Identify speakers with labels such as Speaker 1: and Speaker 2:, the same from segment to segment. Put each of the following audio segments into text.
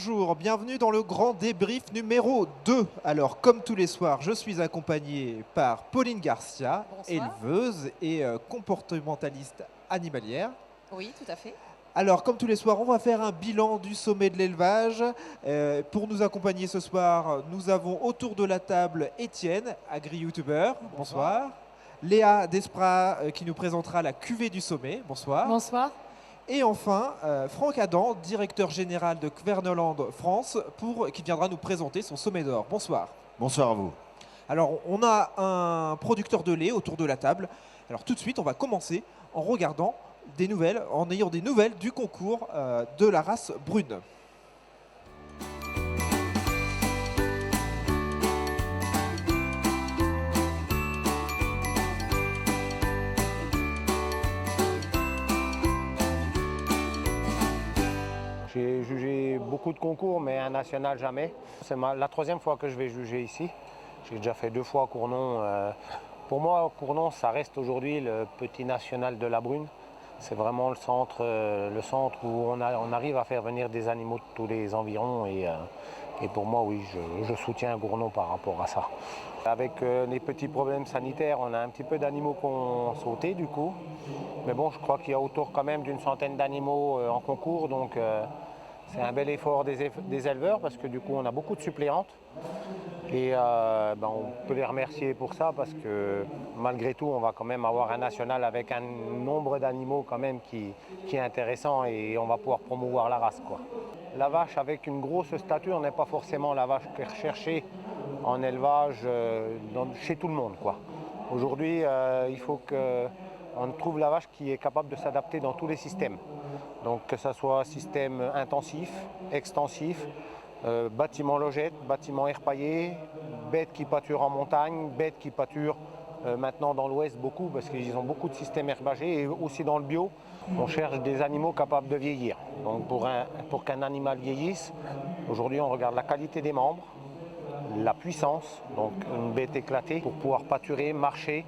Speaker 1: bonjour, bienvenue dans le grand débrief numéro 2. Alors, comme tous les soirs, je suis accompagné par Pauline Garcia,
Speaker 2: Bonsoir.
Speaker 1: éleveuse et comportementaliste animalière.
Speaker 2: Oui, tout à fait.
Speaker 1: Alors, comme tous les soirs, on va faire un bilan du sommet de l'élevage. Pour nous accompagner ce soir, nous avons autour de la table Étienne, agri-youtuber. Bonsoir. Léa Desprats, qui nous présentera la cuvée du sommet. Bonsoir.
Speaker 2: Bonsoir.
Speaker 1: Et enfin, Franck Adam, directeur général de Kverneland France, qui viendra nous présenter son sommet d'or. Bonsoir.
Speaker 3: Bonsoir à vous.
Speaker 1: Alors, on a un producteur de lait autour de la table. Alors, tout de suite, on va commencer en regardant des nouvelles, en ayant des nouvelles du concours de la race brune.
Speaker 4: J'ai jugé beaucoup de concours, mais un national jamais. C'est la troisième fois que je vais juger ici. J'ai déjà fait 2 fois Cournon. Pour moi, Cournon, ça reste aujourd'hui le petit national de la Brune. C'est vraiment le centre où on arrive à faire venir des animaux de tous les environs. Et pour moi, oui, je soutiens Cournon par rapport à ça. Avec les petits problèmes sanitaires, on a un petit peu d'animaux qui ont sauté du coup. Mais bon, je crois qu'il y a autour quand même d'une centaine d'animaux en concours. Donc c'est un bel effort des éleveurs parce que du coup, on a beaucoup de suppléantes. Et on peut les remercier pour ça parce que malgré tout, on va quand même avoir un national avec un nombre d'animaux quand même qui est intéressant et on va pouvoir promouvoir la race, quoi. La vache avec une grosse stature n'est pas forcément la vache qui est recherchée en élevage chez tout le monde, quoi. Aujourd'hui, il faut qu'on trouve la vache qui est capable de s'adapter dans tous les systèmes. Donc que ce soit système intensif, extensif, bâtiment logette, bâtiment air-paillé, bêtes qui pâturent en montagne, bêtes qui pâturent maintenant dans l'ouest beaucoup parce qu'ils ont beaucoup de systèmes herbagés et aussi dans le bio, on cherche des animaux capables de vieillir. Donc pour qu'un animal vieillisse, aujourd'hui on regarde la qualité des membres, la puissance, donc une bête éclatée pour pouvoir pâturer, marcher,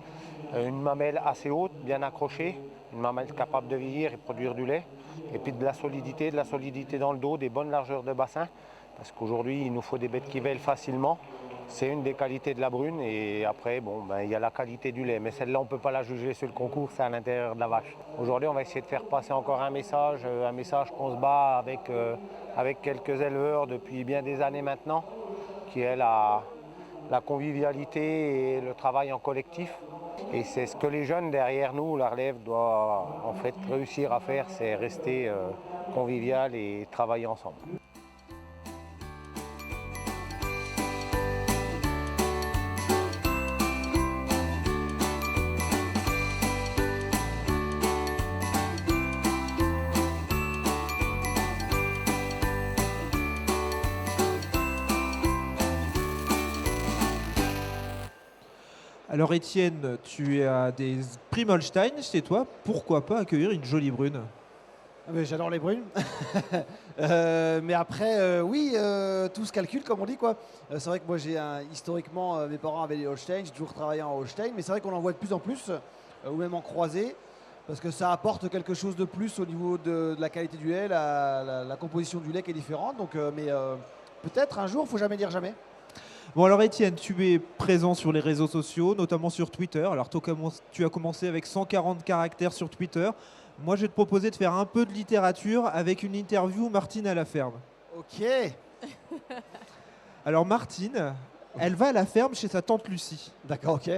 Speaker 4: une mamelle assez haute, bien accrochée, une mamelle capable de vieillir et produire du lait, et puis de la solidité dans le dos, des bonnes largeurs de bassin. Parce qu'aujourd'hui, il nous faut des bêtes qui vêlent facilement. C'est une des qualités de la brune. Et après, il y a la qualité du lait. Mais celle-là, on ne peut pas la juger sur le concours, c'est à l'intérieur de la vache. Aujourd'hui, on va essayer de faire passer encore un message qu'on se bat avec quelques éleveurs depuis bien des années maintenant, qui est la convivialité et le travail en collectif. Et c'est ce que les jeunes derrière nous, la relève, doivent en fait réussir à faire, c'est rester convivial et travailler ensemble.
Speaker 1: Alors Étienne, tu as des Primolstein chez toi. Pourquoi pas accueillir une jolie brune?
Speaker 5: J'adore les brunes. Mais après, oui, tout se calcule, comme on dit, quoi. C'est vrai que moi, historiquement, mes parents avaient des Holstein, j'ai toujours travaillé en Holstein, mais c'est vrai qu'on en voit de plus en plus, ou même en croisé, parce que ça apporte quelque chose de plus au niveau de la qualité du lait, la composition du lait qui est différente. Donc, peut-être un jour, il ne faut jamais dire jamais.
Speaker 1: Bon alors Étienne, tu es présent sur les réseaux sociaux, notamment sur Twitter. Alors tu as commencé avec 140 caractères sur Twitter. Moi je vais te proposer de faire un peu de littérature avec une interview Martine à la ferme.
Speaker 5: Ok.
Speaker 1: Alors Martine, elle va à la ferme chez sa tante Lucie.
Speaker 5: D'accord, ok.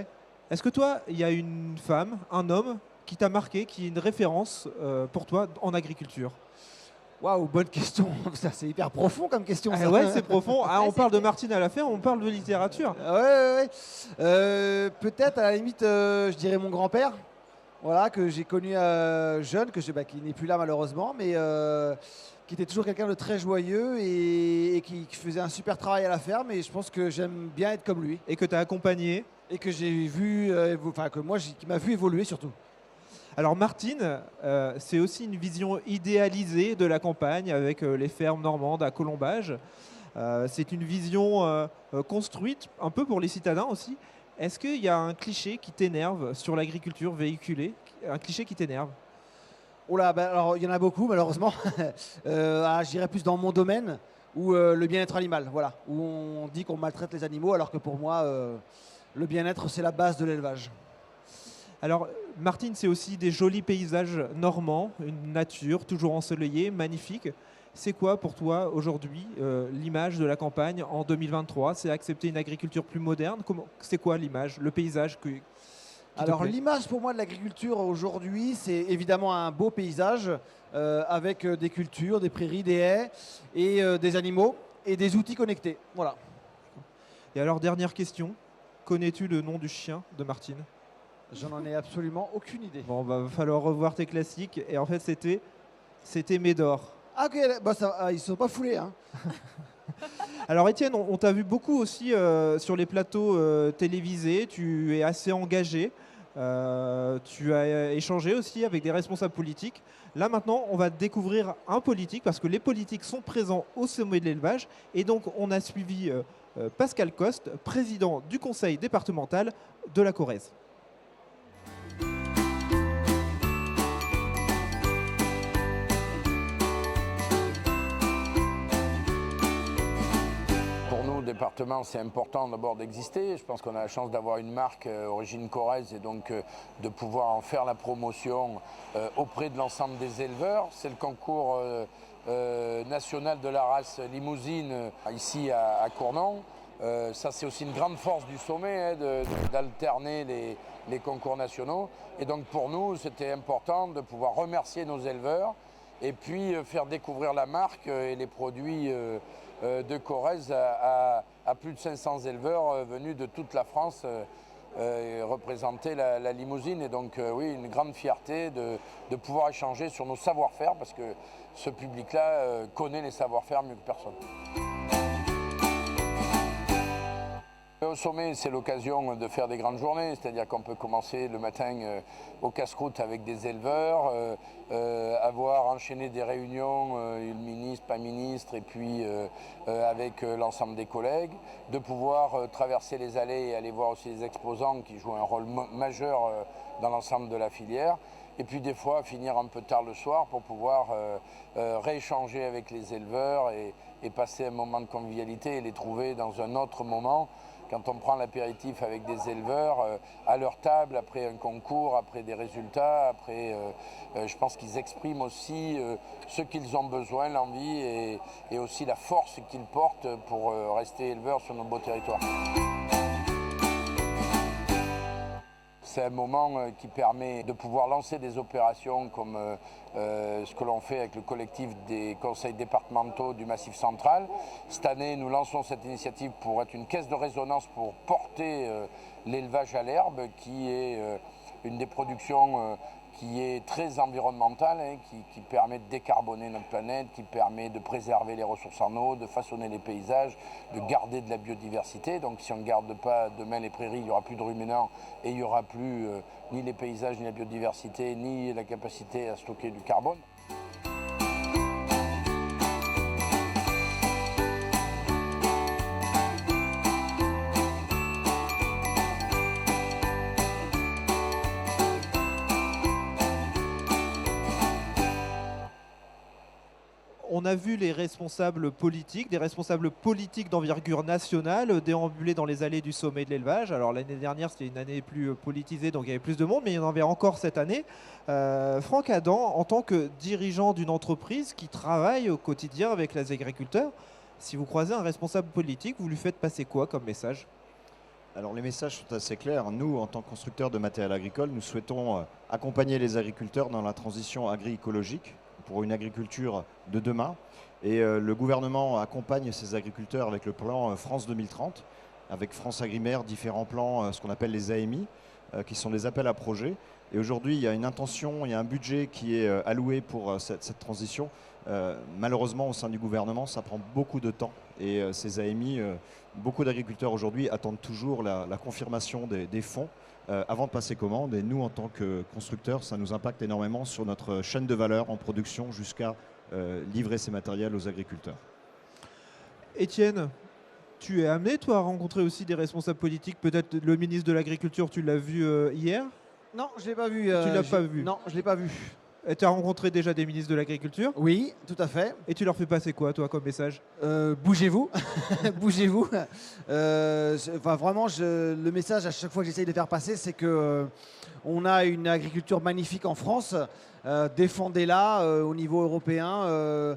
Speaker 1: Est-ce que toi, il y a une femme, un homme qui t'a marqué, qui est une référence pour toi en agriculture?
Speaker 5: Waouh, bonne question. Ça, c'est hyper profond comme question.
Speaker 1: Ah ouais, c'est profond. Ah, on parle de Martine à la ferme, on parle de littérature.
Speaker 5: Ouais. Peut-être à la limite, je dirais mon grand-père, voilà, que j'ai connu jeune, qui n'est plus là malheureusement, mais qui était toujours quelqu'un de très joyeux et qui faisait un super travail à la ferme. Et je pense que j'aime bien être comme lui.
Speaker 1: Et que tu as accompagné.
Speaker 5: Et que j'ai vu, qui m'a vu évoluer surtout.
Speaker 1: Alors Martine, c'est aussi une vision idéalisée de la campagne avec les fermes normandes à colombage. C'est une vision construite un peu pour les citadins aussi. Est-ce qu'il y a un cliché qui t'énerve sur l'agriculture véhiculée? Un cliché qui t'énerve?
Speaker 5: Oh là, alors il y en a beaucoup malheureusement. Je dirais plus dans mon domaine. ou le bien-être animal, voilà, où on dit qu'on maltraite les animaux, alors que pour moi, le bien-être, c'est la base de l'élevage.
Speaker 1: Alors, Martine, c'est aussi des jolis paysages normands, une nature toujours ensoleillée, magnifique. C'est quoi pour toi aujourd'hui l'image de la campagne en 2023? C'est accepter une agriculture plus moderne? C'est quoi l'image, le paysage qui te
Speaker 5: Alors
Speaker 1: plaît?
Speaker 5: l'image pour moi de l'agriculture aujourd'hui, c'est évidemment un beau paysage avec des cultures, des prairies, des haies et des animaux et des outils connectés. Voilà.
Speaker 1: Et alors, dernière question, connais-tu le nom du chien de Martine?
Speaker 5: Je n'en ai absolument aucune idée.
Speaker 1: Bon, va falloir revoir tes classiques. Et en fait, c'était Médor.
Speaker 5: Ah ok, bah, ils ne sont pas foulés. Hein.
Speaker 1: Alors Étienne, on t'a vu beaucoup aussi sur les plateaux télévisés, tu es assez engagé, tu as échangé aussi avec des responsables politiques. Là maintenant, on va découvrir un politique parce que les politiques sont présents au sommet de l'élevage et donc on a suivi Pascal Coste, président du conseil départemental de la Corrèze.
Speaker 2: Pour nous, département, c'est important d'abord d'exister. Je pense qu'on a la chance d'avoir une marque origine corrèze et donc de pouvoir en faire la promotion auprès de l'ensemble des éleveurs. C'est le concours national de la race limousine ici à Cournon. Ça, c'est aussi une grande force du sommet, d'alterner les concours nationaux. Et donc pour nous, c'était important de pouvoir remercier nos éleveurs et puis faire découvrir la marque et les produits de Corrèze à plus de 500 éleveurs venus de toute la France représenter la limousine. Et donc oui, une grande fierté de pouvoir échanger sur nos savoir-faire parce que ce public-là connaît les savoir-faire mieux que personne. Au sommet, c'est l'occasion de faire des grandes journées, c'est-à-dire qu'on peut commencer le matin au casse-croûte avec des éleveurs, avoir enchaîné des réunions, le ministre, pas ministre, et puis avec l'ensemble des collègues, de pouvoir traverser les allées et aller voir aussi les exposants qui jouent un rôle majeur dans l'ensemble de la filière. Et puis des fois finir un peu tard le soir pour pouvoir rééchanger avec les éleveurs et passer un moment de convivialité et les trouver dans un autre moment. Quand on prend l'apéritif avec des éleveurs à leur table, après un concours, après des résultats, après, je pense qu'ils expriment aussi ce qu'ils ont besoin, l'envie et aussi la force qu'ils portent pour rester éleveurs sur nos beaux territoires. C'est un moment qui permet de pouvoir lancer des opérations comme ce que l'on fait avec le collectif des conseils départementaux du Massif central. Cette année, nous lançons cette initiative pour être une caisse de résonance pour porter l'élevage à l'herbe, qui est une des productions qui est très environnementale, hein, qui permet de décarboner notre planète, qui permet de préserver les ressources en eau, de façonner les paysages, de garder de la biodiversité. Donc si on ne garde pas demain les prairies, il n'y aura plus de ruminants et il n'y aura plus ni les paysages, ni la biodiversité, ni la capacité à stocker du carbone.
Speaker 1: On a vu les responsables politiques, des responsables politiques d'envergure nationale déambuler dans les allées du sommet de l'élevage. Alors l'année dernière, c'était une année plus politisée, donc il y avait plus de monde, mais il y en avait encore cette année. Franck Adam, en tant que dirigeant d'une entreprise qui travaille au quotidien avec les agriculteurs, si vous croisez un responsable politique, vous lui faites passer quoi comme message ?
Speaker 3: Alors les messages sont assez clairs. Nous, en tant que constructeurs de matériel agricole, nous souhaitons accompagner les agriculteurs dans la transition agri-écologique pour une agriculture de demain. Et le gouvernement accompagne ces agriculteurs avec le plan France 2030, avec France Agrimaire, différents plans, ce qu'on appelle les AMI, qui sont des appels à projets. Et aujourd'hui, il y a une intention, il y a un budget qui est alloué pour cette transition. Malheureusement, au sein du gouvernement, ça prend beaucoup de temps. Et ces AMI, beaucoup d'agriculteurs aujourd'hui attendent toujours la confirmation des fonds avant de passer commande. Et nous, en tant que constructeurs, ça nous impacte énormément sur notre chaîne de valeur en production jusqu'à livrer ces matériels aux agriculteurs.
Speaker 1: Étienne, tu es amené, toi, à rencontrer aussi des responsables politiques. Peut-être le ministre de l'Agriculture, tu l'as vu hier ?
Speaker 5: Non, je ne l'ai pas vu.
Speaker 1: Tu l'as pas vu ?
Speaker 5: Non, je ne l'ai pas vu.
Speaker 1: Tu as rencontré déjà des ministres de l'Agriculture
Speaker 5: Oui, tout à fait.
Speaker 1: et tu leur fais passer quoi, toi, comme message?
Speaker 5: Bougez-vous, bougez-vous. Vraiment, le message à chaque fois que j'essaye de faire passer, c'est que on a une agriculture magnifique en France. Défendez-la au niveau européen.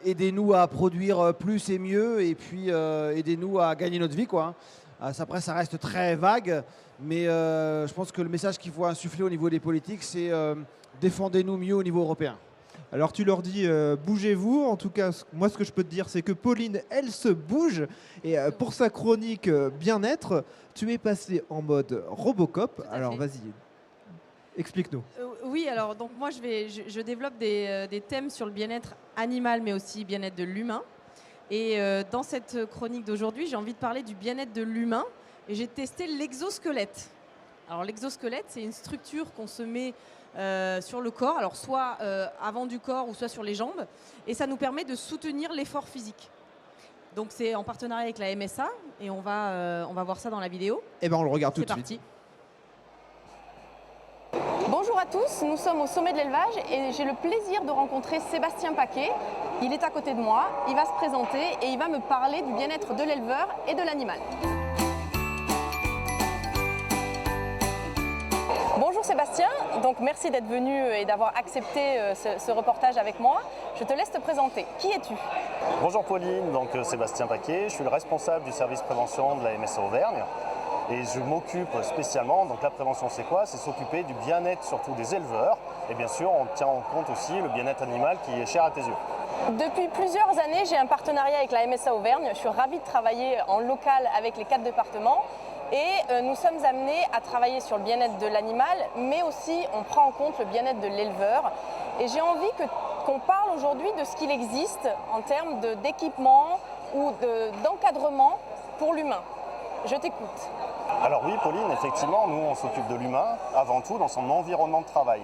Speaker 5: Aidez-nous à produire plus et mieux, et puis aidez-nous à gagner notre vie, quoi. Après, ça reste très vague, mais je pense que le message qu'il faut insuffler au niveau des politiques, c'est défendez-nous mieux au niveau européen.
Speaker 1: Alors tu leur dis bougez-vous. En tout cas, moi ce que je peux te dire, c'est que Pauline, elle se bouge. Et pour sa chronique bien-être, tu es passé en mode Robocop.
Speaker 6: à
Speaker 1: Alors
Speaker 6: fait.
Speaker 1: vas-y, explique-nous.
Speaker 6: Oui, alors donc moi je développe des thèmes sur le bien-être animal, mais aussi bien-être de l'humain. Et dans cette chronique d'aujourd'hui, j'ai envie de parler du bien-être de l'humain. Et j'ai testé l'exosquelette. Alors l'exosquelette, c'est une structure qu'on se met sur le corps, alors soit avant du corps ou soit sur les jambes, et ça nous permet de soutenir l'effort physique. Donc c'est en partenariat avec la MSA, et on va voir ça dans la vidéo.
Speaker 1: Eh ben on le regarde tout
Speaker 6: C'est
Speaker 1: de
Speaker 6: parti.
Speaker 1: suite.
Speaker 7: Bonjour à tous, nous sommes au sommet de l'élevage et j'ai le plaisir de rencontrer Sébastien Paquet. Il est à côté de moi, il va se présenter et il va me parler du bien-être de l'éleveur et de l'animal. Bonjour Sébastien, donc merci d'être venu et d'avoir accepté ce reportage avec moi. Je te laisse te présenter. Qui es-tu?
Speaker 8: Bonjour Pauline, donc Sébastien Paquet, je suis le responsable du service prévention de la MSA Auvergne et je m'occupe spécialement, donc la prévention c'est quoi? C'est s'occuper du bien-être surtout des éleveurs et bien sûr on tient en compte aussi le bien-être animal qui est cher à tes yeux.
Speaker 7: Depuis plusieurs années, j'ai un partenariat avec la MSA Auvergne. Je suis ravie de travailler en local avec les 4 départements. Et nous sommes amenés à travailler sur le bien-être de l'animal, mais aussi on prend en compte le bien-être de l'éleveur. Et j'ai envie qu'on parle aujourd'hui de ce qu'il existe en termes d'équipement ou d'encadrement pour l'humain. Je t'écoute.
Speaker 8: Alors oui Pauline, effectivement, nous on s'occupe de l'humain avant tout dans son environnement de travail.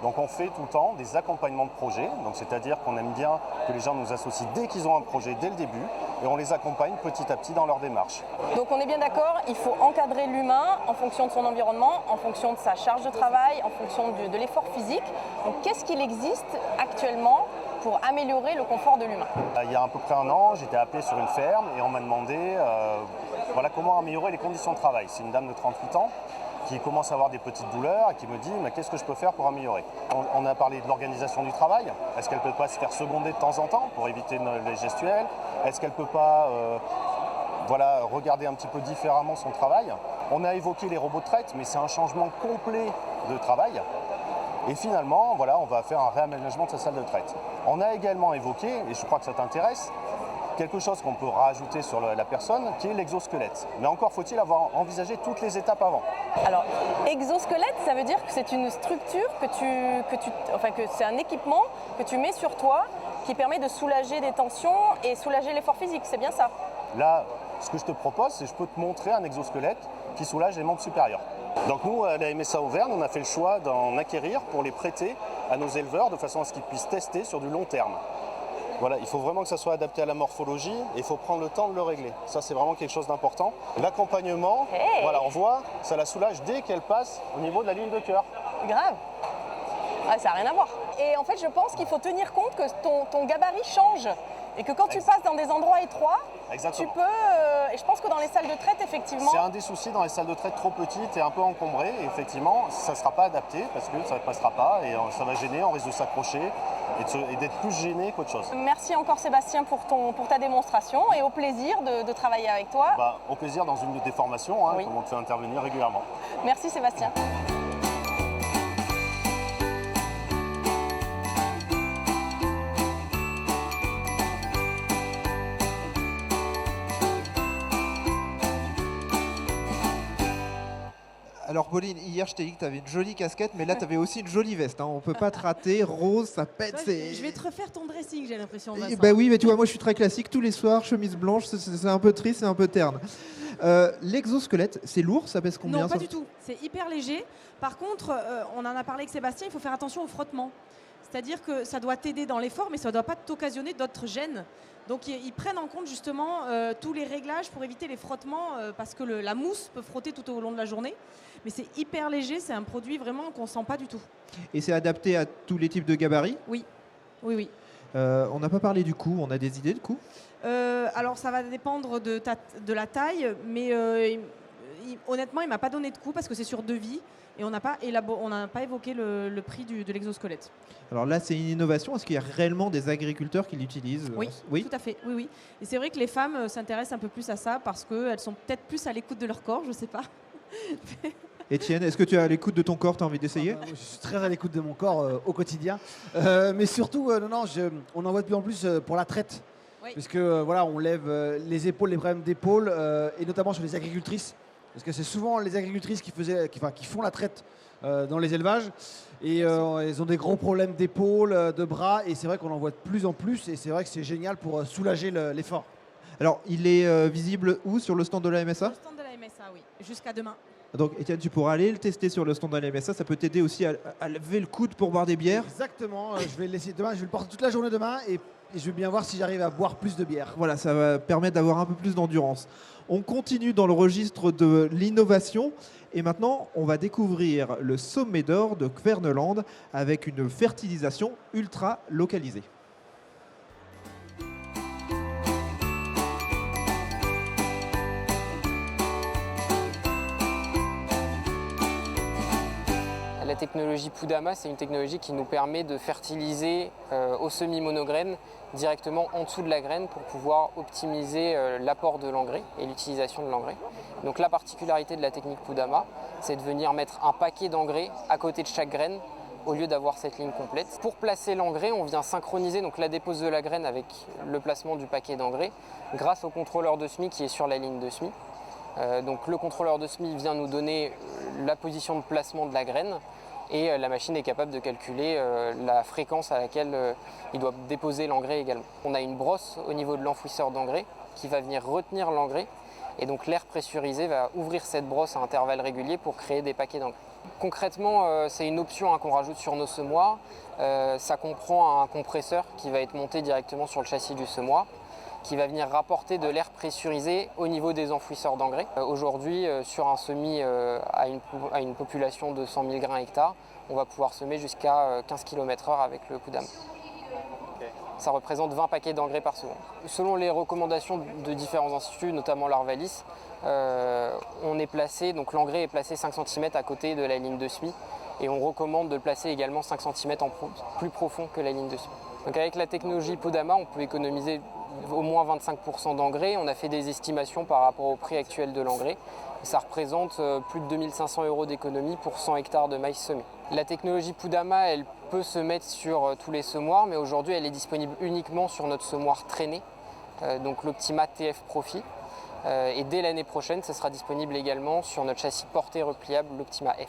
Speaker 8: Donc on fait tout le temps des accompagnements de projets, donc c'est-à-dire qu'on aime bien que les gens nous associent dès qu'ils ont un projet, dès le début, et on les accompagne petit à petit dans leur démarche.
Speaker 7: Donc on est bien d'accord, il faut encadrer l'humain en fonction de son environnement, en fonction de sa charge de travail, en fonction de l'effort physique. Donc qu'est-ce qu'il existe actuellement pour améliorer le confort de l'humain?
Speaker 8: Il y a à peu près un an, j'étais appelé sur une ferme et on m'a demandé comment améliorer les conditions de travail. C'est une dame de 38 ans qui commence à avoir des petites douleurs et qui me dit mais qu'est-ce que je peux faire pour améliorer? On a parlé de l'organisation du travail. Est-ce qu'elle ne peut pas se faire seconder de temps en temps pour éviter les gestuels? Est-ce qu'elle ne peut pas regarder un petit peu différemment son travail? On a évoqué les robots de traite, mais c'est un changement complet de travail. Et finalement, on va faire un réaménagement de sa salle de traite. On a également évoqué, et je crois que ça t'intéresse, quelque chose qu'on peut rajouter sur la personne, qui est l'exosquelette. Mais encore faut-il avoir envisagé toutes les étapes avant.
Speaker 7: Alors, exosquelette, ça veut dire que c'est une structure que c'est un équipement que tu mets sur toi qui permet de soulager des tensions et soulager l'effort physique, c'est bien ça?
Speaker 8: Là, ce que je te propose, c'est que je peux te montrer un exosquelette qui soulage les membres supérieurs. Donc nous, à la MSA Auvergne, on a fait le choix d'en acquérir pour les prêter à nos éleveurs de façon à ce qu'ils puissent tester sur du long terme. Voilà, il faut vraiment que ça soit adapté à la morphologie et il faut prendre le temps de le régler. Ça, c'est vraiment quelque chose d'important. L'accompagnement, on voit, ça la soulage dès qu'elle passe au niveau de la ligne de cœur.
Speaker 7: Grave. Ah, ça n'a rien à voir. Et en fait, je pense qu'il faut tenir compte que ton gabarit change et que quand tu passes dans des endroits étroits,
Speaker 8: Exactement.
Speaker 7: tu peux... et je pense que dans les salles de traite, effectivement...
Speaker 8: C'est un des soucis dans les salles de traite trop petites et un peu encombrées. Et effectivement, ça ne sera pas adapté parce que ça ne passera pas et ça va gêner, on risque de s'accrocher et d'être plus gêné qu'autre chose.
Speaker 7: Merci encore Sébastien pour ta démonstration et au plaisir de travailler avec toi.
Speaker 8: Au plaisir dans une de tes formations,
Speaker 7: Oui.
Speaker 8: comme on te fait intervenir régulièrement.
Speaker 7: Merci Sébastien.
Speaker 1: Alors Pauline, hier je t'ai dit que tu avais une jolie casquette, mais là tu avais aussi une jolie veste. On peut pas te rater, rose, ça pète.
Speaker 6: Je vais te refaire ton dressing, j'ai l'impression. Vincent.
Speaker 1: Bah oui, mais tu vois, moi je suis très classique tous les soirs, chemise blanche, c'est un peu triste, c'est un peu terne. L'exosquelette, c'est lourd, ça pèse combien?
Speaker 6: Non, pas du tout. C'est hyper léger. Par contre, on en a parlé avec Sébastien, il faut faire attention au frottement. C'est-à-dire que ça doit t'aider dans l'effort, mais ça ne doit pas t'occasionner d'autres gènes. Donc ils prennent en compte justement tous les réglages pour éviter les frottements, parce que la mousse peut frotter tout au long de la journée. Mais c'est hyper léger, c'est un produit vraiment qu'on ne sent pas du tout.
Speaker 1: Et c'est adapté à tous les types de gabarits?
Speaker 6: Oui, oui, oui.
Speaker 1: On n'a pas parlé du coût, on a des idées de coût?
Speaker 6: Alors ça va dépendre de la taille, mais honnêtement, il ne m'a pas donné de coût parce que c'est sur devis et on n'a pas évoqué le prix de l'exosquelette.
Speaker 1: Alors là, c'est une innovation. Est-ce qu'il y a réellement des agriculteurs qui l'utilisent?
Speaker 6: Oui, tout à fait. Oui, oui. Et c'est vrai que les femmes s'intéressent un peu plus à ça parce qu'elles sont peut-être plus à l'écoute de leur corps, je ne sais pas.
Speaker 1: Étienne, est-ce que tu es à l'écoute de ton corps? Tu as envie d'essayer?
Speaker 5: Je suis très à l'écoute de mon corps au quotidien. Mais surtout, on en voit de plus en plus pour la traite.
Speaker 6: Oui.
Speaker 5: Puisque voilà, on lève les épaules, les problèmes d'épaule, et notamment sur les agricultrices. Parce que c'est souvent les agricultrices qui font la traite dans les élevages. Et elles ont des gros problèmes d'épaule, de bras. Et c'est vrai qu'on en voit de plus en plus. Et c'est vrai que c'est génial pour soulager l'effort.
Speaker 1: Alors, il est visible où? Sur le stand de la MSA?
Speaker 6: Sur le stand de la MSA, oui. Jusqu'à demain.
Speaker 1: Donc, Étienne, tu pourras aller le tester sur le stand de la MSA. Ça peut t'aider aussi à lever le coude pour boire des bières.
Speaker 5: Exactement. Je vais le laisser demain. Je vais le porter toute la journée demain. Et je vais bien voir si j'arrive à boire plus de bière.
Speaker 1: Voilà, ça va permettre d'avoir un peu plus d'endurance. On continue dans le registre de l'innovation. Et maintenant, on va découvrir le sommet d'or de Kverneland avec une fertilisation ultra localisée.
Speaker 9: La technologie Poudama, c'est une technologie qui nous permet de fertiliser au semis monograine directement en dessous de la graine pour pouvoir optimiser l'apport de l'engrais et l'utilisation de l'engrais. Donc la particularité de la technique Poudama, c'est de venir mettre un paquet d'engrais à côté de chaque graine au lieu d'avoir cette ligne complète. Pour placer l'engrais, on vient synchroniser donc la dépose de la graine avec le placement du paquet d'engrais grâce au contrôleur de semis qui est sur la ligne de semis. Donc le contrôleur de semis vient nous donner la position de placement de la graine et la machine est capable de calculer la fréquence à laquelle il doit déposer l'engrais également. On a une brosse au niveau de l'enfouisseur d'engrais qui va venir retenir l'engrais et donc l'air pressurisé va ouvrir cette brosse à intervalles réguliers pour créer des paquets d'engrais. Concrètement, c'est une option qu'on rajoute sur nos semoirs. Ça comprend un compresseur qui va être monté directement sur le châssis du semoir, qui va venir rapporter de l'air pressurisé au niveau des enfouisseurs d'engrais. Aujourd'hui, sur un semis à une population de 100 000 grains hectare, on va pouvoir semer jusqu'à 15 km/h avec le Poudama. Ça représente 20 paquets d'engrais par seconde. Selon les recommandations de différents instituts, notamment l'Arvalis, donc l'engrais est placé 5 cm à côté de la ligne de semis et on recommande de le placer également 5 cm plus profond que la ligne de semis. Donc avec la technologie Poudama, on peut économiser au moins 25% d'engrais. On a fait des estimations par rapport au prix actuel de l'engrais. Ça représente plus de 2 500 € d'économie pour 100 hectares de maïs semé. La technologie Poudama, elle peut se mettre sur tous les semoirs, mais aujourd'hui elle est disponible uniquement sur notre semoir traîné, donc l'Optima TF Profi. Et dès l'année prochaine, ce sera disponible également sur notre châssis porté repliable, l'Optima F.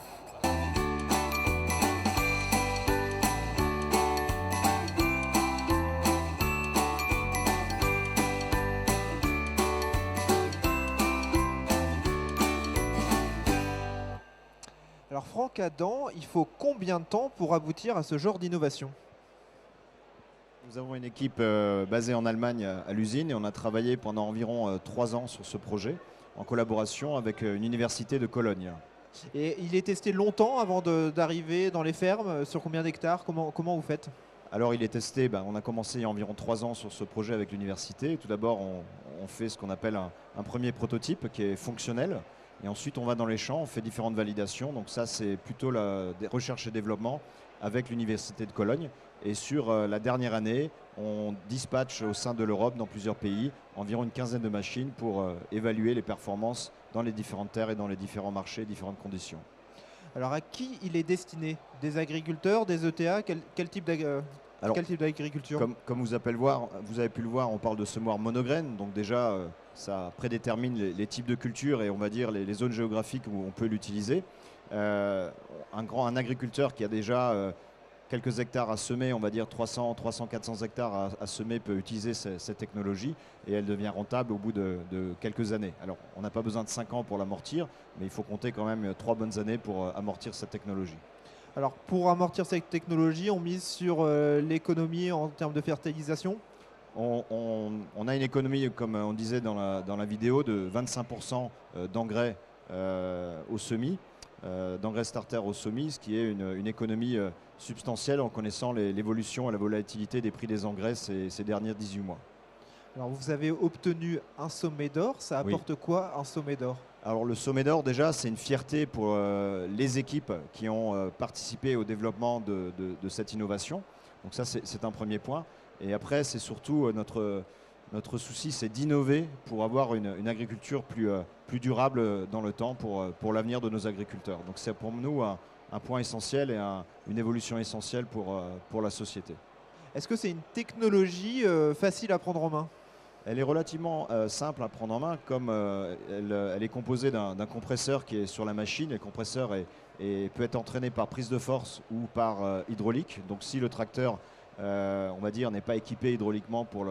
Speaker 1: Alors Franck Adam, il faut combien de temps pour aboutir à ce genre d'innovation?
Speaker 3: Nous avons une équipe basée en Allemagne à l'usine et on a travaillé pendant environ 3 ans sur ce projet en collaboration avec une université de Cologne.
Speaker 1: Et il est testé longtemps avant d'arriver dans les fermes? Sur combien d'hectares? Comment vous faites?
Speaker 3: Alors il est testé, on a commencé il y a environ 3 ans sur ce projet avec l'université. Tout d'abord on fait ce qu'on appelle un premier prototype qui est fonctionnel. Et ensuite, on va dans les champs, on fait différentes validations. Donc ça, c'est plutôt des recherche et développement avec l'Université de Cologne. Et sur la dernière année, on dispatche au sein de l'Europe, dans plusieurs pays, environ une quinzaine de machines pour évaluer les performances dans les différentes terres et dans les différents marchés, différentes conditions.
Speaker 1: Alors à qui il est destiné? Des agriculteurs, des ETA? Quel type d'agriculture?
Speaker 3: Comme vous avez pu le voir, on parle de semoirs monograines. Donc déjà, ça prédétermine les types de cultures et on va dire les zones géographiques où on peut l'utiliser. Un agriculteur qui a déjà quelques hectares à semer, on va dire 300, 400 hectares à semer, peut utiliser cette technologie et elle devient rentable au bout de quelques années. Alors, on n'a pas besoin de 5 ans pour l'amortir, mais il faut compter quand même 3 bonnes années pour amortir cette technologie.
Speaker 1: Alors, pour amortir cette technologie, on mise sur l'économie en termes de fertilisation.
Speaker 3: On a une économie, comme on disait dans la vidéo, de 25% d'engrais au semis, d'engrais starter au semis, ce qui est une économie substantielle en connaissant l'évolution et la volatilité des prix des engrais ces derniers 18 mois.
Speaker 1: Alors, vous avez obtenu un sommet d'or. Ça apporte quoi, un sommet d'or?
Speaker 3: Alors le sommet d'or, déjà, c'est une fierté pour les équipes qui ont participé au développement de cette innovation. Donc ça, c'est un premier point. Et après, c'est surtout notre souci, c'est d'innover pour avoir une agriculture plus durable dans le temps pour l'avenir de nos agriculteurs. Donc c'est pour nous un point essentiel et une évolution essentielle pour la société.
Speaker 1: Est-ce que c'est une technologie facile à prendre en main?
Speaker 3: Elle est relativement simple à prendre en main, comme elle est composée d'un compresseur qui est sur la machine. Le compresseur peut être entraîné par prise de force ou par hydraulique. Donc si le tracteur, on va dire, n'est pas équipé hydrauliquement pour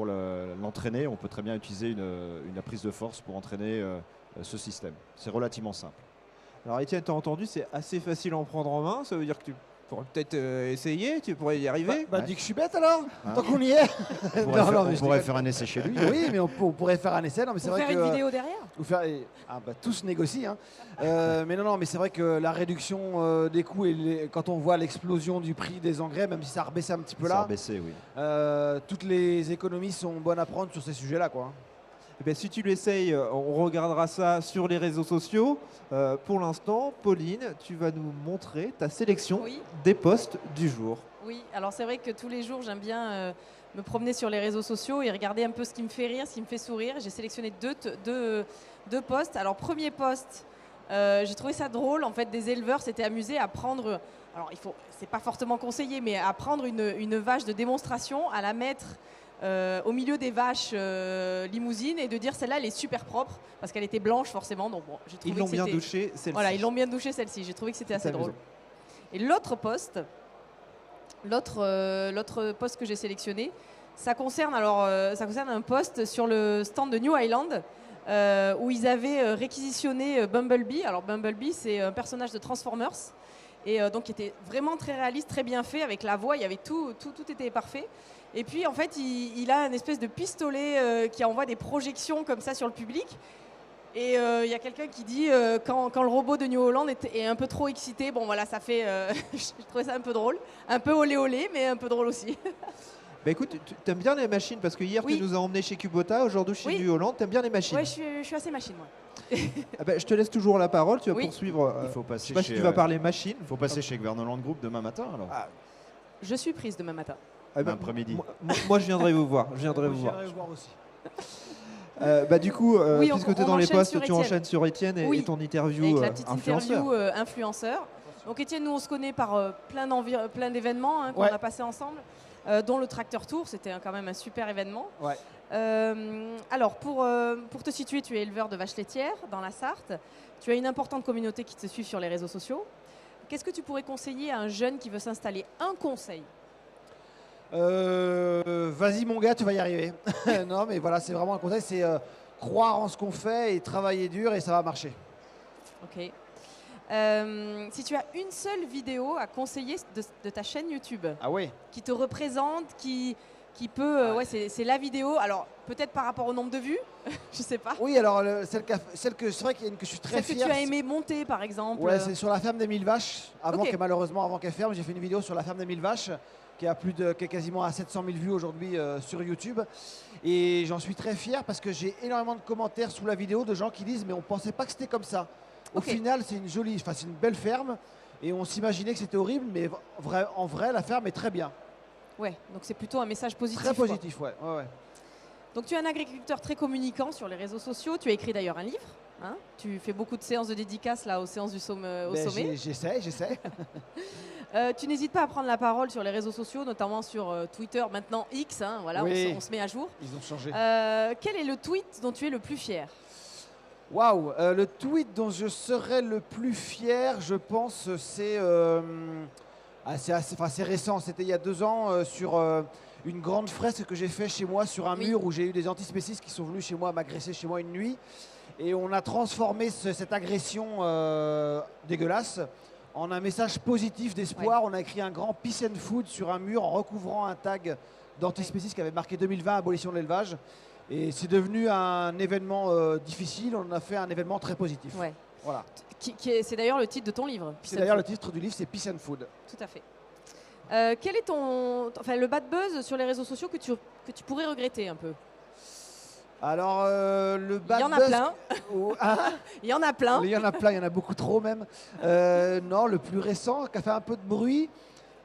Speaker 3: l'entraîner, on peut très bien utiliser une prise de force pour entraîner ce système. C'est relativement simple.
Speaker 1: Alors Étienne, tu as entendu, c'est assez facile à en prendre en main. Ça veut dire que tu pourrais peut-être essayer, tu pourrais y arriver.
Speaker 5: Dis que je suis bête alors, tant qu'on y est.
Speaker 3: On pourrait faire un essai chez lui.
Speaker 5: Oui, mais on pourrait faire un essai. Non, mais c'est vrai
Speaker 6: faire
Speaker 5: que
Speaker 6: une vidéo derrière.
Speaker 5: Tout se négocie. Hein. Mais non, mais c'est vrai que la réduction des coûts, quand on voit l'explosion du prix des engrais, même si ça a rebaissé un petit peu là,
Speaker 3: ça a rebaissé, oui.
Speaker 5: Toutes les économies sont bonnes à prendre sur ces sujets-là, quoi.
Speaker 1: Eh bien, si tu l'essayes, on regardera ça sur les réseaux sociaux. Pour l'instant, Pauline, tu vas nous montrer ta sélection des posts du jour.
Speaker 6: Oui, alors c'est vrai que tous les jours, j'aime bien me promener sur les réseaux sociaux et regarder un peu ce qui me fait rire, ce qui me fait sourire. J'ai sélectionné deux posts. Alors, premier post, j'ai trouvé ça drôle. En fait, des éleveurs s'étaient amusés à prendre... Alors, c'est pas fortement conseillé, mais à prendre une vache de démonstration, à la mettre... au milieu des vaches limousines et de dire celle-là elle est super propre parce qu'elle était blanche forcément, donc bon, j'ai trouvé
Speaker 1: ils l'ont bien douché celle-ci.
Speaker 6: Voilà, ils l'ont bien douché celle-ci, j'ai trouvé que c'était assez drôle. Et l'autre post que j'ai sélectionné, ça concerne un post sur le stand de New Island où ils avaient réquisitionné Bumblebee. Alors Bumblebee, c'est un personnage de Transformers et donc qui était vraiment très réaliste, très bien fait avec la voix, il y avait tout était parfait. Et puis en fait il a une espèce de pistolet qui envoie des projections comme ça sur le public. Et il y a quelqu'un qui dit quand le robot de New Holland est un peu trop excité, bon voilà, ça fait je trouvais ça un peu drôle, un peu olé olé, mais un peu drôle aussi.
Speaker 1: Bah écoute, tu aimes bien les machines parce que hier tu nous as emmenés chez Kubota, aujourd'hui chez New Holland, tu aimes bien les machines.
Speaker 6: Oui, je suis assez machine moi.
Speaker 1: Je te laisse toujours la parole, tu vas poursuivre.
Speaker 3: Il faut passer
Speaker 1: je sais pas si tu vas parler machine.
Speaker 3: Il faut passer chez Vernon Land Group demain matin alors.
Speaker 6: Je suis prise demain matin.
Speaker 3: Après-midi.
Speaker 1: Moi je viendrai vous voir. Je viendrai vous voir aussi. Du coup, puisque tu es dans les postes, tu enchaînes sur Étienne et ton interview
Speaker 6: avec la petite
Speaker 1: influenceur.
Speaker 6: interview influenceur. Donc Étienne, nous on se connaît par plein d'événements qu'on a passé ensemble, dont le Tracteur Tour, c'était quand même un super événement.
Speaker 5: Ouais.
Speaker 6: Alors pour te situer, tu es éleveur de vaches laitières dans la Sarthe. Tu as une importante communauté qui te suit sur les réseaux sociaux. Qu'est-ce que tu pourrais conseiller à un jeune qui veut s'installer? Un conseil.
Speaker 5: Vas-y mon gars, tu vas y arriver. Non mais voilà, c'est vraiment un conseil, c'est croire en ce qu'on fait et travailler dur et ça va marcher.
Speaker 6: Ok. Si tu as une seule vidéo à conseiller de ta chaîne YouTube qui te représente, qui peut... c'est la vidéo, alors peut-être par rapport au nombre de vues, je sais pas.
Speaker 5: Oui, alors celle que c'est vrai qu'il y a une que je suis très fier.
Speaker 6: Celle que tu as aimé monter par exemple.
Speaker 5: Ouais, c'est sur la ferme des 1000 vaches. Avant qu'elle ferme, j'ai fait une vidéo sur la ferme des 1000 vaches qui est quasiment à 700 000 vues aujourd'hui sur YouTube. Et j'en suis très fier parce que j'ai énormément de commentaires sous la vidéo de gens qui disent mais on pensait pas que c'était comme ça. Au final, c'est une belle ferme et on s'imaginait que c'était horrible, mais en vrai, la ferme est très bien.
Speaker 6: Ouais, donc c'est plutôt un message positif.
Speaker 5: Très positif, ouais.
Speaker 6: Donc tu es un agriculteur très communicant sur les réseaux sociaux. Tu as écrit d'ailleurs un livre. Hein, tu fais beaucoup de séances de dédicaces là, aux séances au sommet.
Speaker 5: J'essaie.
Speaker 6: Tu n'hésites pas à prendre la parole sur les réseaux sociaux, notamment sur Twitter, maintenant X. Hein, voilà, on se met à jour.
Speaker 5: Ils ont changé.
Speaker 6: Quel est le tweet dont tu es le plus fier?
Speaker 5: Waouh, le tweet dont je serais le plus fier, je pense, c'est récent. C'était il y a 2 ans sur une grande fresque que j'ai fait chez moi sur un mur où j'ai eu des antispécistes qui sont venus chez moi m'agresser chez moi une nuit. Et on a transformé cette agression dégueulasse en un message positif d'espoir. On a écrit un grand Peace and Food sur un mur en recouvrant un tag d'antispécisme qui avait marqué 2020, abolition de l'élevage. Et c'est devenu un événement difficile. On en a fait un événement très positif.
Speaker 6: Ouais.
Speaker 5: Voilà.
Speaker 6: C'est d'ailleurs le titre de ton livre.
Speaker 5: C'est d'ailleurs le titre du livre, c'est Peace and Food.
Speaker 6: Tout à fait. Quel est le bad buzz sur les réseaux sociaux que tu pourrais regretter un peu?
Speaker 5: Alors, le bad
Speaker 6: Il y en a
Speaker 5: buzz...
Speaker 6: plein. Il y en a plein.
Speaker 5: Il y en a plein, il y en a beaucoup trop même. Non, le plus récent, qui a fait un peu de bruit,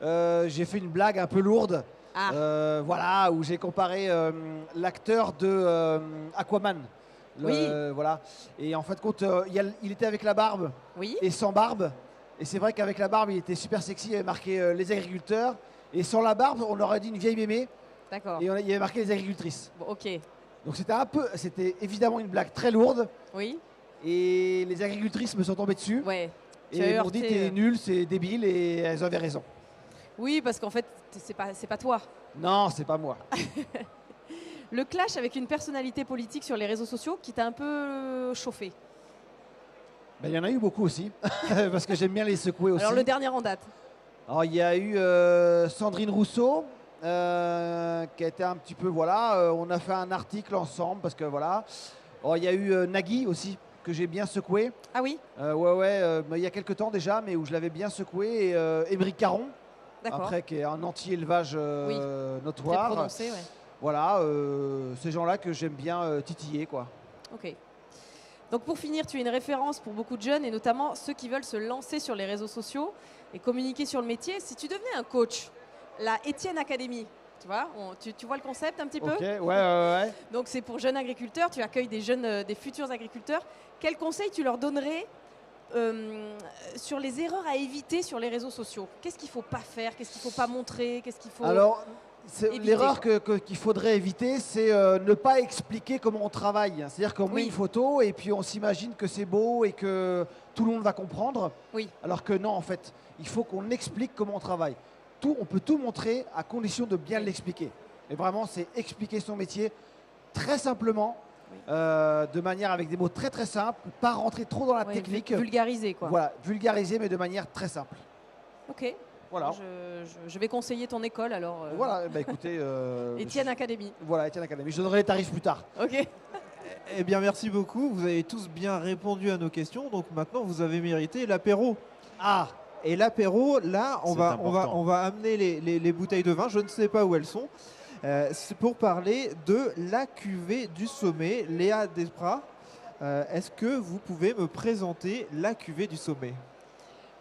Speaker 5: j'ai fait une blague un peu lourde. Voilà, où j'ai comparé l'acteur de Aquaman.
Speaker 6: Oui.
Speaker 5: Voilà. Et en fait, il était avec la barbe et sans barbe. Et c'est vrai qu'avec la barbe, il était super sexy. Il avait marqué les agriculteurs. Et sans la barbe, on aurait dit une vieille mémé.
Speaker 6: D'accord.
Speaker 5: Et il avait marqué les agricultrices.
Speaker 6: Bon, ok.
Speaker 5: Donc c'était évidemment une blague très lourde.
Speaker 6: Oui.
Speaker 5: Et les agricultrices me sont tombées dessus.
Speaker 6: Ouais.
Speaker 5: Et elles m'ont dit t'es nul, c'est débile. Et elles avaient raison.
Speaker 6: Oui, parce qu'en fait, c'est pas toi.
Speaker 5: Non, c'est pas moi.
Speaker 6: Le clash avec une personnalité politique sur les réseaux sociaux qui t'a un peu chauffé.
Speaker 5: Ben, il y en a eu beaucoup aussi, parce que j'aime bien les secouer aussi.
Speaker 6: Alors le dernier en date.
Speaker 5: Alors il y a eu Sandrine Rousseau, qui a été un petit peu, voilà, on a fait un article ensemble, parce que voilà. Alors, il y a eu Nagui aussi, que j'ai bien secoué.
Speaker 6: Ah oui.
Speaker 5: Mais il y a quelques temps déjà, mais où je l'avais bien secoué. Et Émeric Caron, après, qui est un anti-élevage notoire.
Speaker 6: Très prononcé, ouais.
Speaker 5: Voilà, ces gens-là que j'aime bien titiller, quoi.
Speaker 6: Ok. Donc pour finir, tu es une référence pour beaucoup de jeunes et notamment ceux qui veulent se lancer sur les réseaux sociaux et communiquer sur le métier. Si tu devenais un coach, la Etienne Academy, tu vois, tu vois le concept un petit peu?
Speaker 5: Ok, ouais.
Speaker 6: Donc c'est pour jeunes agriculteurs, tu accueilles des futurs agriculteurs. Quels conseils tu leur donnerais sur les erreurs à éviter sur les réseaux sociaux? Qu'est-ce qu'il ne faut pas faire? Qu'est-ce qu'il ne faut pas montrer? Qu'est-ce qu'il faut...
Speaker 5: Alors, l'erreur qu'il faudrait éviter, c'est ne pas expliquer comment on travaille. C'est-à-dire qu'on met une photo et puis on s'imagine que c'est beau et que tout le monde va comprendre.
Speaker 6: Oui.
Speaker 5: Alors que non, en fait, il faut qu'on explique comment on travaille. On peut tout montrer à condition de bien l'expliquer. Et vraiment, c'est expliquer son métier très simplement, de manière avec des mots très très simples, pas rentrer trop dans la technique.
Speaker 6: Vulgariser, quoi.
Speaker 5: Voilà, vulgariser, mais de manière très simple.
Speaker 6: Ok.
Speaker 5: Voilà.
Speaker 6: Je vais conseiller ton école alors.
Speaker 5: Voilà, bah écoutez.
Speaker 6: Etienne Academy.
Speaker 5: Voilà, Etienne Academy. Je donnerai les tarifs plus tard.
Speaker 6: Ok.
Speaker 1: Eh bien, merci beaucoup. Vous avez tous bien répondu à nos questions. Donc maintenant, vous avez mérité l'apéro.
Speaker 5: Ah.
Speaker 1: Et l'apéro, là, on va amener les bouteilles de vin. Je ne sais pas où elles sont. C'est pour parler de la cuvée du sommet. Léa Desprats, est-ce que vous pouvez me présenter la cuvée du sommet?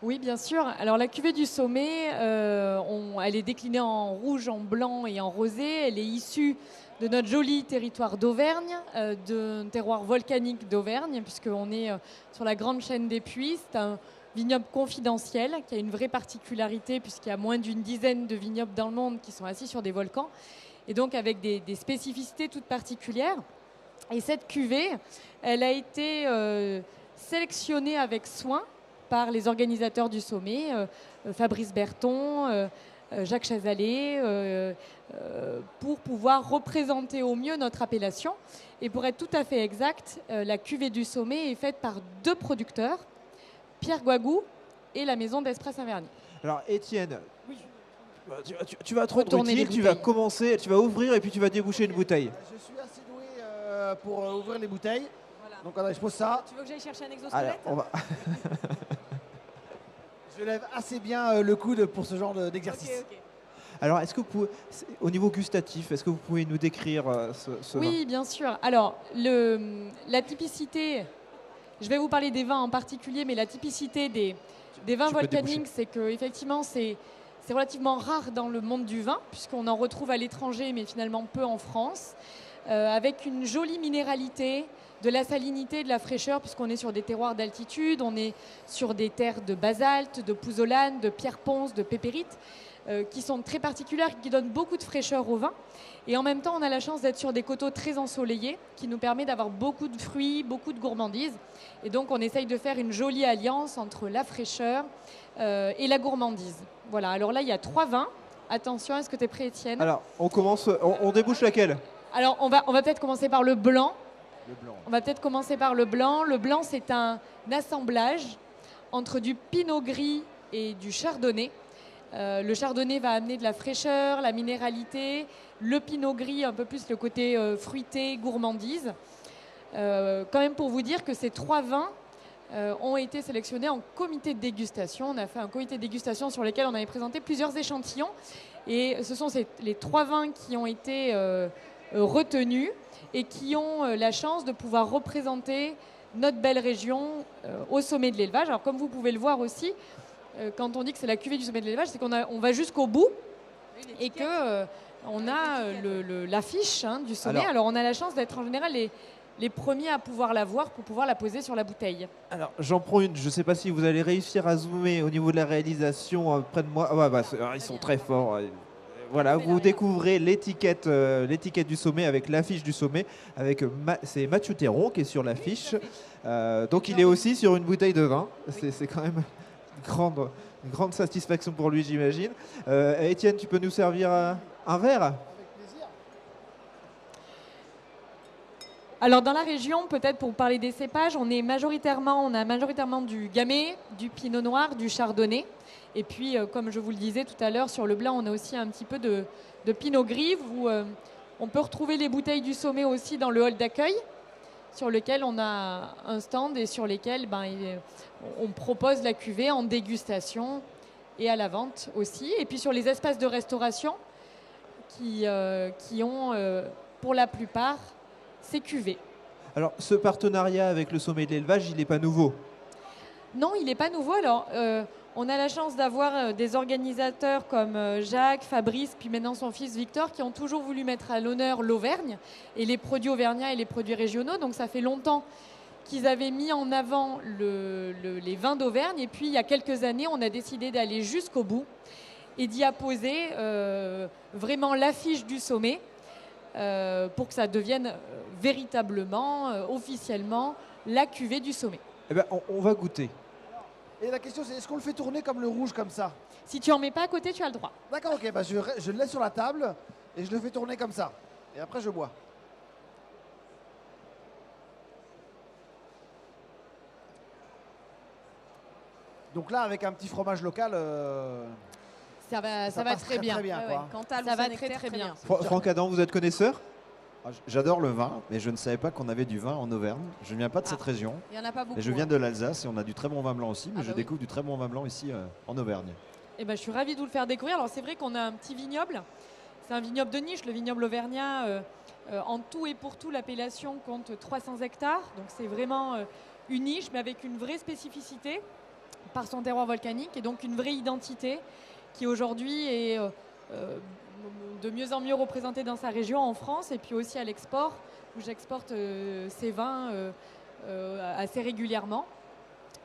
Speaker 10: Oui, bien sûr. Alors la cuvée du sommet, elle est déclinée en rouge, en blanc et en rosé. Elle est issue de notre joli territoire d'Auvergne, d'un terroir volcanique d'Auvergne, puisqu'on est sur la grande chaîne des Puys. C'est un vignoble confidentiel qui a une vraie particularité, puisqu'il y a moins d'une dizaine de vignobles dans le monde qui sont assis sur des volcans, et donc avec des spécificités toutes particulières. Et cette cuvée, elle a été sélectionnée avec soin par les organisateurs du sommet, Fabrice Berton, Jacques Chazalet, pour pouvoir représenter au mieux notre appellation. Et pour être tout à fait exact, la cuvée du sommet est faite par 2 producteurs, Pierre Guagou et la maison d'Espresso Saint-Verny.
Speaker 1: Alors Étienne,
Speaker 10: oui.
Speaker 1: tu vas trop utile, tu vas commencer, tu vas ouvrir et puis tu vas déboucher une bouteille.
Speaker 5: Je suis assez doué pour ouvrir les bouteilles. Voilà. Donc attendez, je pose ça.
Speaker 6: Tu veux que j'aille chercher un exosquelette?
Speaker 5: Je lève assez bien le coude pour ce genre d'exercice.
Speaker 6: Ok.
Speaker 1: Alors, est-ce que vous pouvez, au niveau gustatif, est-ce que vous pouvez nous décrire ce vin?
Speaker 10: Oui, bien sûr. Alors, la typicité, je vais vous parler des vins en particulier, mais la typicité des vins volcaniques, c'est qu'effectivement, c'est relativement rare dans le monde du vin, puisqu'on en retrouve à l'étranger, mais finalement peu en France, avec une jolie minéralité, de la salinité, de la fraîcheur, puisqu'on est sur des terroirs d'altitude, on est sur des terres de basalte, de pouzzolane, de pierre ponce, de pépérite, qui sont très particulières, qui donnent beaucoup de fraîcheur au vin. Et en même temps, on a la chance d'être sur des coteaux très ensoleillés, qui nous permet d'avoir beaucoup de fruits, beaucoup de gourmandises. Et donc, on essaye de faire une jolie alliance entre la fraîcheur et la gourmandise. Voilà, alors là, il y a 3 vins. Attention, est-ce que tu es prêt, Étienne?
Speaker 1: Alors, on débouche laquelle?
Speaker 10: Alors, on va peut-être commencer par le blanc. On va peut-être commencer par le blanc. Le blanc, c'est un assemblage entre du pinot gris et du chardonnay. Le chardonnay va amener de la fraîcheur, la minéralité, le pinot gris, un peu plus le côté fruité, gourmandise. Quand même pour vous dire que ces 3 vins ont été sélectionnés en comité de dégustation. On a fait un comité de dégustation sur lequel on avait présenté plusieurs échantillons. Et ce sont les 3 vins qui ont été retenus et qui ont la chance de pouvoir représenter notre belle région au sommet de l'élevage. Alors comme vous pouvez le voir aussi, quand on dit que c'est la cuvée du sommet de l'élevage, c'est on va jusqu'au bout et que on a l'affiche du sommet. Alors on a la chance d'être en général les premiers à pouvoir la voir pour pouvoir la poser sur la bouteille.
Speaker 1: Alors j'en prends une, je ne sais pas si vous allez réussir à zoomer au niveau de la réalisation près de moi. Ah, ils sont très forts. Voilà, vous découvrez l'étiquette du sommet avec l'affiche du sommet. C'est Mathieu Théron qui est sur l'affiche. Donc il est aussi sur une bouteille de vin. C'est quand même une grande satisfaction pour lui, j'imagine. Étienne, tu peux nous servir un verre ?
Speaker 10: Alors dans la région, peut-être pour parler des cépages, on a majoritairement du gamay, du pinot noir, du chardonnay. Et puis, comme je vous le disais tout à l'heure, sur le blanc, on a aussi un petit peu de pinot gris où on peut retrouver les bouteilles du sommet aussi dans le hall d'accueil, sur lequel on a un stand et sur lesquels on propose la cuvée en dégustation et à la vente aussi. Et puis sur les espaces de restauration qui ont pour la plupart ces cuvées.
Speaker 1: Alors, ce partenariat avec le sommet de l'élevage, il n'est pas nouveau?
Speaker 10: Non, il n'est pas nouveau. Alors, on a la chance d'avoir des organisateurs comme Jacques, Fabrice, puis maintenant son fils Victor, qui ont toujours voulu mettre à l'honneur l'Auvergne et les produits auvergnats et les produits régionaux. Donc, ça fait longtemps qu'ils avaient mis en avant les vins d'Auvergne. Et puis, il y a quelques années, on a décidé d'aller jusqu'au bout et d'y apposer vraiment l'affiche du sommet. Pour que ça devienne véritablement, officiellement, la cuvée du sommet.
Speaker 1: Eh ben, on va goûter.
Speaker 5: Et la question c'est, est-ce qu'on le fait tourner comme le rouge comme ça?
Speaker 10: Si tu en mets pas à côté, tu as le droit.
Speaker 5: D'accord, ok, je le laisse sur la table et je le fais tourner comme ça. Et après je bois. Donc là, avec un petit fromage local...
Speaker 10: Ça va très bien.
Speaker 5: Très bien quoi.
Speaker 6: Cantal,
Speaker 10: Ça va très bien.
Speaker 1: Franck Adam, vous êtes connaisseur?
Speaker 3: J'adore le vin, mais je ne savais pas qu'on avait du vin en Auvergne. Je ne viens pas de cette région.
Speaker 6: Il n'y en a pas beaucoup.
Speaker 3: Et je viens de l'Alsace et on a du très bon vin blanc aussi, mais je
Speaker 6: oui.
Speaker 3: découvre du très bon vin blanc ici en Auvergne.
Speaker 10: Eh ben, je suis ravie de vous le faire découvrir. Alors c'est vrai qu'on a un petit vignoble. C'est un vignoble de niche. Le vignoble auvergnat, en tout et pour tout, l'appellation compte 300 hectares. Donc c'est vraiment une niche, mais avec une vraie spécificité par son terroir volcanique et donc une vraie identité qui aujourd'hui est de mieux en mieux représentée dans sa région en France et puis aussi à l'export, où j'exporte ces vins assez régulièrement.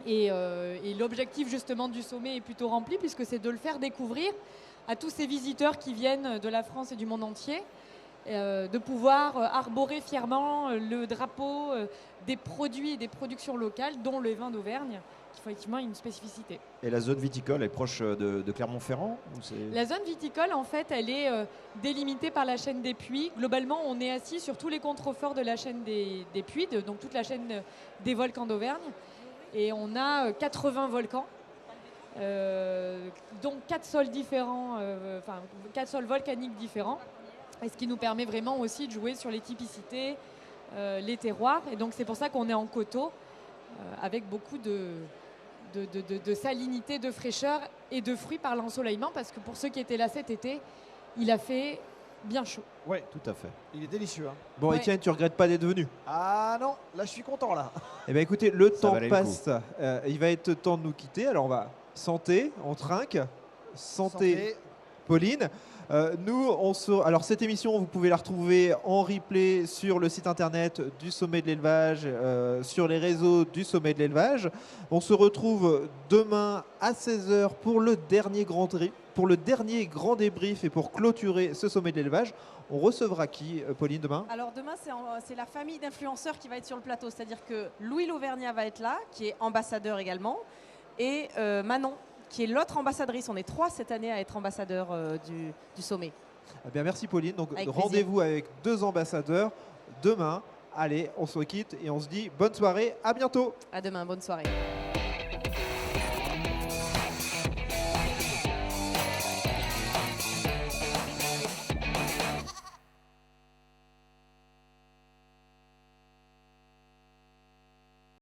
Speaker 10: Et l'objectif justement du sommet est plutôt rempli puisque c'est de le faire découvrir à tous ces visiteurs qui viennent de la France et du monde entier, de pouvoir arborer fièrement le drapeau des produits et des productions locales, dont le vin d'Auvergne, qui font effectivement une spécificité.
Speaker 3: Et la zone viticole est proche de Clermont-Ferrand
Speaker 10: La zone viticole, en fait, elle est délimitée par la chaîne des Puys. Globalement, on est assis sur tous les contreforts de la chaîne des Puys, donc toute la chaîne des volcans d'Auvergne. Et on a 80 volcans, dont 4 sols différents, 4 sols volcaniques différents. Et ce qui nous permet vraiment aussi de jouer sur les typicités, les terroirs. Et donc c'est pour ça qu'on est en coteau, avec beaucoup de salinité, de fraîcheur et de fruits par l'ensoleillement, parce que pour ceux qui étaient là cet été, il a fait bien chaud.
Speaker 3: Oui, tout à fait.
Speaker 5: Il est délicieux. Hein.
Speaker 1: Bon,
Speaker 10: Ouais.
Speaker 1: Étienne, tu regrettes pas d'être venu?
Speaker 5: Ah non, là je suis content là.
Speaker 1: Eh bien écoutez, le
Speaker 3: Ça
Speaker 1: temps
Speaker 3: valait le
Speaker 1: passe, il va être temps de nous quitter. Alors on va santé, on trinque. Santé. Pauline. Alors cette émission, vous pouvez la retrouver en replay sur le site internet du Sommet de l'Élevage, sur les réseaux du Sommet de l'Élevage. On se retrouve demain à 16h pour le dernier grand débrief et pour clôturer ce Sommet de l'Élevage. On recevra qui, Pauline, demain?
Speaker 6: Alors demain, c'est la famille d'influenceurs qui va être sur le plateau. C'est-à-dire que Louis l'Auvergnat va être là, qui est ambassadeur également, et Manon, qui est l'autre ambassadrice. On est 3 cette année à être ambassadeur du sommet.
Speaker 1: Eh bien, merci Pauline. Donc
Speaker 6: Avec
Speaker 1: rendez-vous avec 2 ambassadeurs demain. Allez, on se quitte et on se dit bonne soirée, à bientôt.
Speaker 6: À demain, bonne soirée.